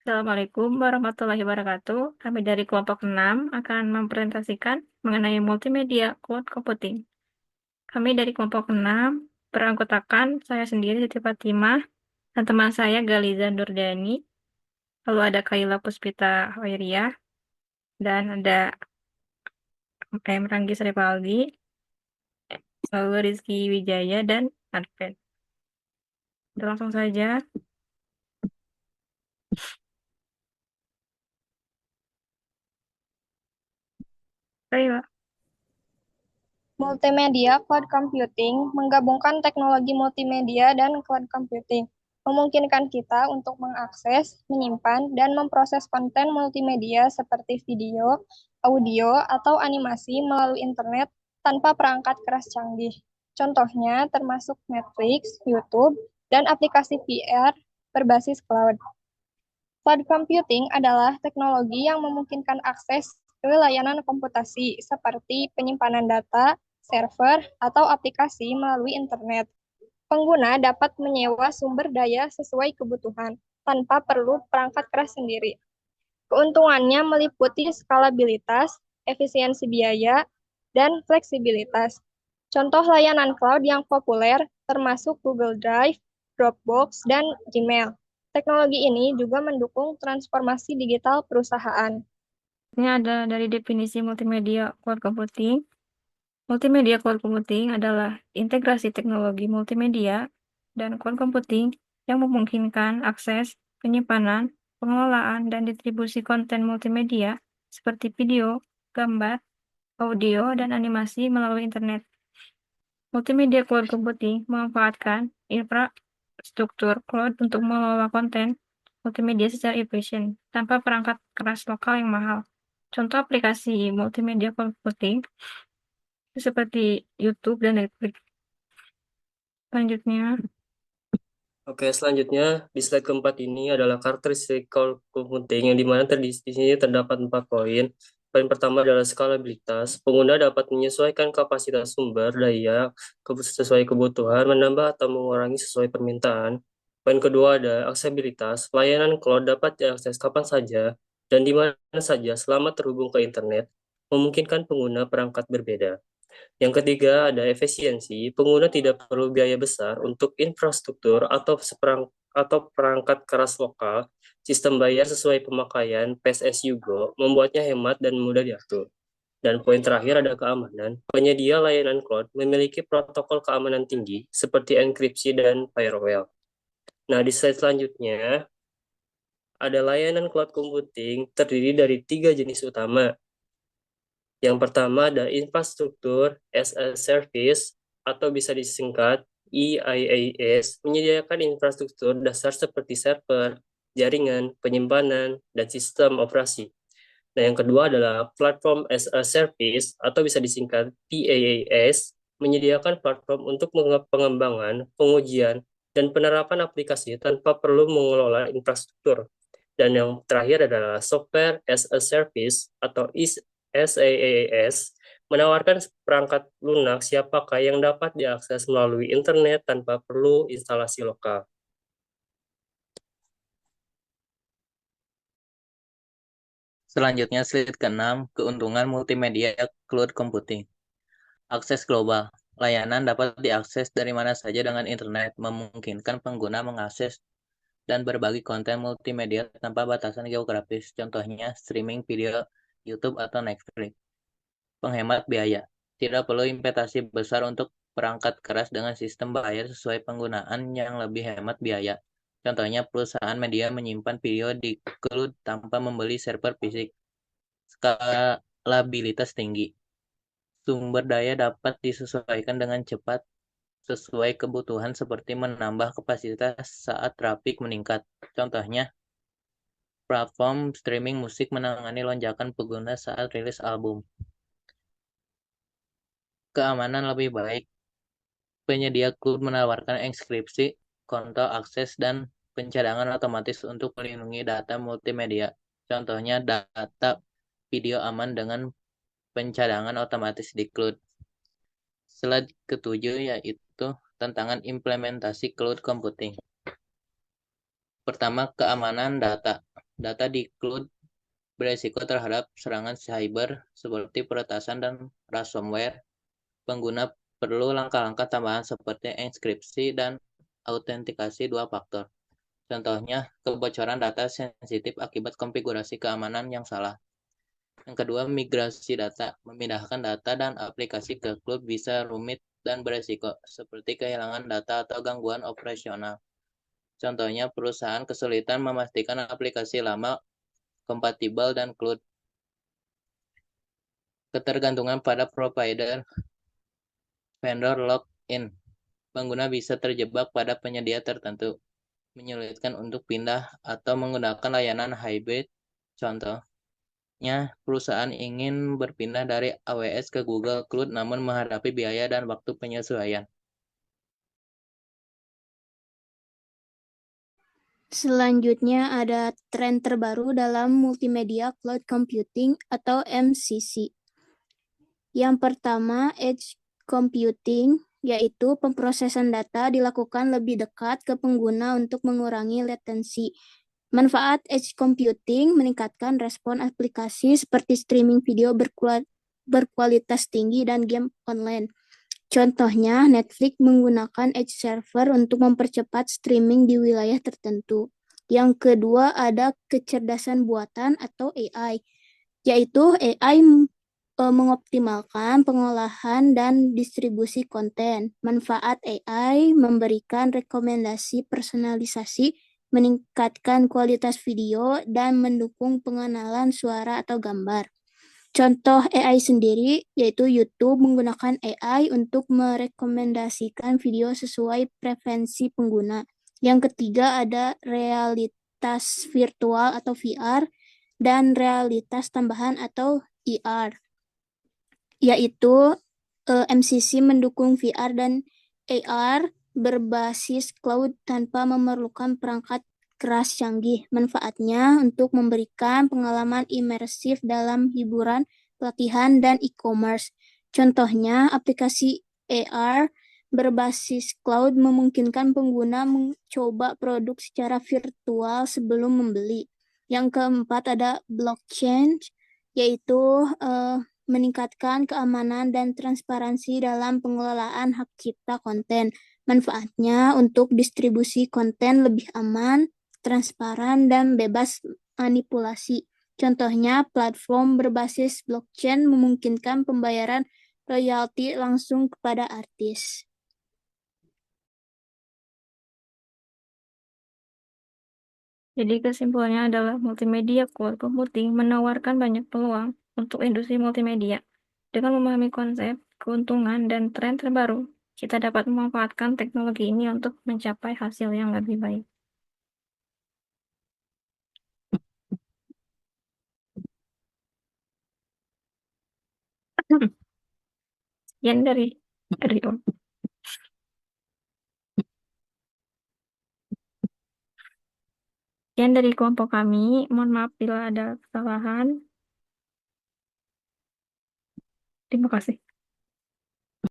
Assalamualaikum warahmatullahi wabarakatuh. Kami dari kelompok 6 akan mempresentasikan mengenai multimedia cloud computing. Kami dari kelompok 6 beranggotakan saya sendiri Siti Fatimah dan teman saya Galiza Nurdani, lalu ada Kaila Puspita Hoiriah, dan ada Ranggi Sripaldi, lalu Rizky Wijaya dan Advent. Udah langsung saja. Kaila. Multimedia Cloud Computing menggabungkan teknologi multimedia dan cloud computing, memungkinkan kita untuk mengakses, menyimpan, dan memproses konten multimedia seperti video, audio, atau animasi melalui internet tanpa perangkat keras canggih. Contohnya termasuk Netflix, YouTube, dan aplikasi VR berbasis cloud. Cloud computing adalah teknologi yang memungkinkan akses ke layanan komputasi seperti penyimpanan data, server, atau aplikasi melalui internet. Pengguna dapat menyewa sumber daya sesuai kebutuhan tanpa perlu perangkat keras sendiri. Keuntungannya meliputi skalabilitas, efisiensi biaya, dan fleksibilitas. Contoh layanan cloud yang populer termasuk Google Drive, Dropbox, dan Gmail. Teknologi ini juga mendukung transformasi digital perusahaan. Ini ada dari definisi multimedia cloud computing. Multimedia cloud computing adalah integrasi teknologi multimedia dan cloud computing yang memungkinkan akses, penyimpanan, pengelolaan, dan distribusi konten multimedia seperti video, gambar, audio, dan animasi melalui internet. Multimedia cloud computing memanfaatkan infrastruktur cloud untuk mengelola konten multimedia secara efisien tanpa perangkat keras lokal yang mahal. Contoh aplikasi multimedia cloud computing seperti YouTube dan Netflix. Selanjutnya, Oke, selanjutnya di slide keempat ini adalah karakteristik cloud computing yang dimana di sini terdapat 4 poin. Poin pertama adalah skalabilitas. Pengguna dapat menyesuaikan kapasitas sumber daya sesuai kebutuhan, menambah atau mengurangi sesuai permintaan. Poin kedua ada aksesibilitas. Layanan cloud dapat diakses kapan saja dan di mana saja selama terhubung ke internet, memungkinkan pengguna perangkat berbeda. Yang ketiga ada efisiensi. Pengguna tidak perlu biaya besar untuk infrastruktur atau perangkat keras lokal. Sistem bayar sesuai pemakaian PSS-UGO membuatnya hemat dan mudah diatur. Dan poin terakhir ada keamanan. Penyedia layanan cloud memiliki protokol keamanan tinggi seperti enkripsi dan firewall. Nah, di slide selanjutnya ada layanan cloud computing terdiri dari 3 jenis utama. Yang pertama ada infrastruktur as a service atau bisa disingkat IaaS, menyediakan infrastruktur dasar seperti server, jaringan, penyimpanan, dan sistem operasi. Nah, yang kedua adalah platform as a service atau bisa disingkat PaaS, menyediakan platform untuk pengembangan, pengujian, dan penerapan aplikasi tanpa perlu mengelola infrastruktur. Dan yang terakhir adalah software as a service atau SaaS, menawarkan perangkat lunak siapa yang dapat diakses melalui internet tanpa perlu instalasi lokal. Selanjutnya, slide ke-6, keuntungan multimedia cloud computing. Akses global. Layanan dapat diakses dari mana saja dengan internet, memungkinkan pengguna mengakses dan berbagi konten multimedia tanpa batasan geografis. Contohnya, streaming video YouTube atau Netflix. Penghemat biaya. Tidak perlu investasi besar untuk perangkat keras dengan sistem bayar sesuai penggunaan yang lebih hemat biaya. Contohnya, perusahaan media menyimpan video di cloud tanpa membeli server fisik. Skalabilitas tinggi. Sumber daya dapat disesuaikan dengan cepat sesuai kebutuhan seperti menambah kapasitas saat trafik meningkat. Contohnya, platform streaming musik menangani lonjakan pengguna saat rilis album. Keamanan lebih baik. Penyedia cloud menawarkan enkripsi, kontrol akses, dan pencadangan otomatis untuk melindungi data multimedia. Contohnya, data video aman dengan pencadangan otomatis di cloud. Slide ketujuh yaitu tantangan implementasi cloud computing. Pertama, keamanan data. Data di cloud beresiko terhadap serangan cyber seperti peretasan dan ransomware. Pengguna perlu langkah-langkah tambahan seperti enkripsi dan autentikasi dua faktor. Contohnya, kebocoran data sensitif akibat konfigurasi keamanan yang salah. Yang kedua, migrasi data. Memindahkan data dan aplikasi ke cloud bisa rumit dan beresiko, seperti kehilangan data atau gangguan operasional. Contohnya, perusahaan kesulitan memastikan aplikasi lama kompatibel dan cloud. Ketergantungan pada provider vendor lock-in. Pengguna bisa terjebak pada penyedia tertentu, menyulitkan untuk pindah atau menggunakan layanan hybrid. Contohnya, perusahaan ingin berpindah dari AWS ke Google Cloud namun menghadapi biaya dan waktu penyesuaian. Selanjutnya ada tren terbaru dalam multimedia cloud computing atau MCC. Yang pertama, edge computing, yaitu pemrosesan data dilakukan lebih dekat ke pengguna untuk mengurangi latensi. Manfaat edge computing meningkatkan respon aplikasi seperti streaming video berkualitas tinggi dan game online. Contohnya, Netflix menggunakan edge server untuk mempercepat streaming di wilayah tertentu. Yang kedua ada kecerdasan buatan atau AI, yaitu AI mengoptimalkan pengolahan dan distribusi konten. Manfaat AI memberikan rekomendasi personalisasi, meningkatkan kualitas video, dan mendukung pengenalan suara atau gambar. Contoh AI sendiri yaitu YouTube menggunakan AI untuk merekomendasikan video sesuai preferensi pengguna. Yang ketiga ada realitas virtual atau VR dan realitas tambahan atau ER, yaitu MCC mendukung VR dan AR berbasis cloud tanpa memerlukan perangkat keras canggih. Manfaatnya untuk memberikan pengalaman imersif dalam hiburan, pelatihan, dan e-commerce. Contohnya, aplikasi AR berbasis cloud memungkinkan pengguna mencoba produk secara virtual sebelum membeli. Yang keempat ada blockchain, yaitu meningkatkan keamanan dan transparansi dalam pengelolaan hak cipta konten. Manfaatnya untuk distribusi konten lebih aman, transparan, dan bebas manipulasi. Contohnya, platform berbasis blockchain memungkinkan pembayaran royalti langsung kepada artis. Jadi kesimpulannya adalah multimedia cloud computing menawarkan banyak peluang untuk industri multimedia. Dengan memahami konsep, keuntungan, dan tren terbaru, kita dapat memanfaatkan teknologi ini untuk mencapai hasil yang lebih baik. Sekian dari Rio. Sekian dari kelompok kami. Mohon maaf bila ada kesalahan. Terima kasih.